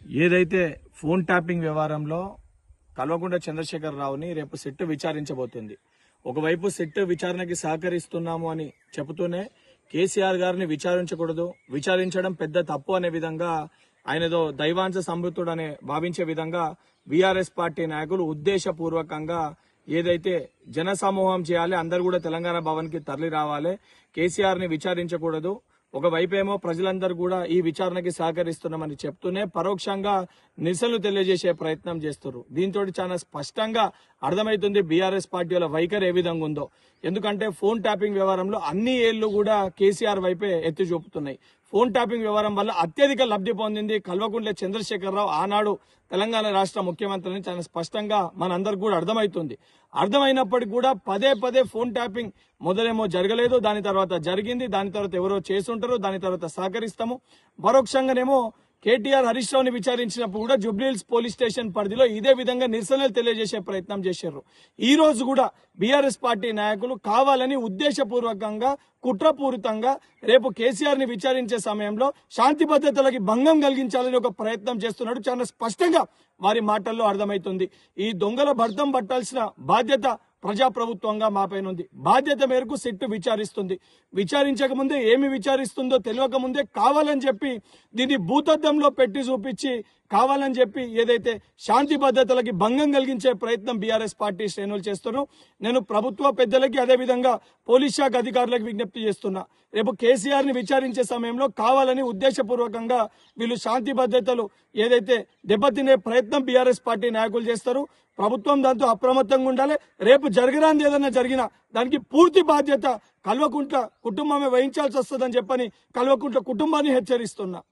ఏదైతే phone tapping వ్యవహారంలో కల్వకుంట్ల చంద్రశేఖరరావుని రేపు సిట్ విచారించబోతుంది. ఒకవైపు సిట్ విచారణకి సహకరిస్తున్నాము అని చెబుతూనే కేసీఆర్ గారిని విచారించకూడదు, విచారించడం పెద్ద తప్పు అనే విధంగా ఆయనదో దైవాంశ సంబృతుడు అనే భావించే విధంగా బీఆర్ఎస్ పార్టీ నాయకులు ఉద్దేశపూర్వకంగా ఏదైతే జన సమూహం చేయాలి, అందరు కూడా తెలంగాణ భవన్ కి తరలి రావాలి, కేసీఆర్ ని విచారించకూడదు, ఒకవైపేమో ప్రజలందరూ కూడా ఈ విచారణకి సహకరిస్తున్నామని చెప్తూనే పరోక్షంగా నిరసనలు తెలియజేసే ప్రయత్నం చేస్తున్నారు. దీంతో చాలా స్పష్టంగా అర్థమవుతుంది బీఆర్ఎస్ పార్టీల వైఖరి ఏ విధంగా ఉందో. ఎందుకంటే ఫోన్ ట్యాపింగ్ వ్యవహారంలో అన్ని ఏళ్లు కూడా కేసీఆర్ వైపే ఎత్తి చూపుతున్నాయి. ఫోన్ ట్యాపింగ్ వ్యవహారం వల్ల అత్యధిక లబ్ధి పొందింది కల్వకుంట్ల చంద్రశేఖరరావు, ఆనాడు తెలంగాణ రాష్ట్ర ముఖ్యమంత్రిని చాలా స్పష్టంగా మనందరికి కూడా అర్థమవుతుంది. అర్థమైనప్పటికీ కూడా పదే పదే ఫోన్ ట్యాపింగ్ మొదలేమో జరగలేదు, దాని తర్వాత జరిగింది, దాని తర్వాత ఎవరో చేసుంటారు, దాని తర్వాత సహకరిస్తాము. పరోక్షంగానేమో కేటీఆర్ హరీష్ రావుని విచారించినప్పుడు కూడా జూబ్లీహిల్స్ పోలీస్ స్టేషన్ పరిధిలో ఇదే విధంగా నిరసనలు తెలియజేసే ప్రయత్నం చేశారు. ఈ రోజు కూడా బీఆర్ఎస్ పార్టీ నాయకులు కావాలని ఉద్దేశపూర్వకంగా కుట్రపూరితంగా రేపు కేసీఆర్ ని విచారించే సమయంలో శాంతి భద్రతలకి భంగం కలిగించాలని ఒక ప్రయత్నం చేస్తున్నాడు. చాలా స్పష్టంగా వారి మాటల్లో అర్థమవుతుంది. ఈ దొంగల భర్తం పట్టాల్సిన బాధ్యత ప్రజాప్రభుత్వంగా మాపైన ఉంది. బాధ్యత మేరకు సిట్ విచారిస్తుంది. విచారించక ముందే ఏమి విచారిస్తుందో తెలియక ముందే కావాలని చెప్పి దీన్ని భూతద్దంలో పెట్టి చూపించి కావాలని చెప్పి ఏదైతే శాంతి భద్రతలకి భంగం కలిగించే ప్రయత్నం బీఆర్ఎస్ పార్టీ శ్రేణులు చేస్తున్నారు. నేను ప్రభుత్వ పెద్దలకి అదేవిధంగా పోలీస్ శాఖ అధికారులకు విజ్ఞప్తి చేస్తున్నా, రేపు కేసీఆర్ ని విచారించే సమయంలో కావాలని ఉద్దేశపూర్వకంగా వీళ్ళు శాంతి భద్రతలు ఏదైతే దెబ్బతినే ప్రయత్నం బీఆర్ఎస్ పార్టీ నాయకులు చేస్తారు. ప్రభుత్వం దాంతో అప్రమత్తంగా ఉండాలి. రేపు జరగరాంది ఏదైనా జరిగినా దానికి పూర్తి బాధ్యత కల్వకుంట్ల కుటుంబమే వహించాల్సి వస్తుందని చెప్పని కల్వకుంట్ల కుటుంబాన్ని హెచ్చరిస్తున్నా.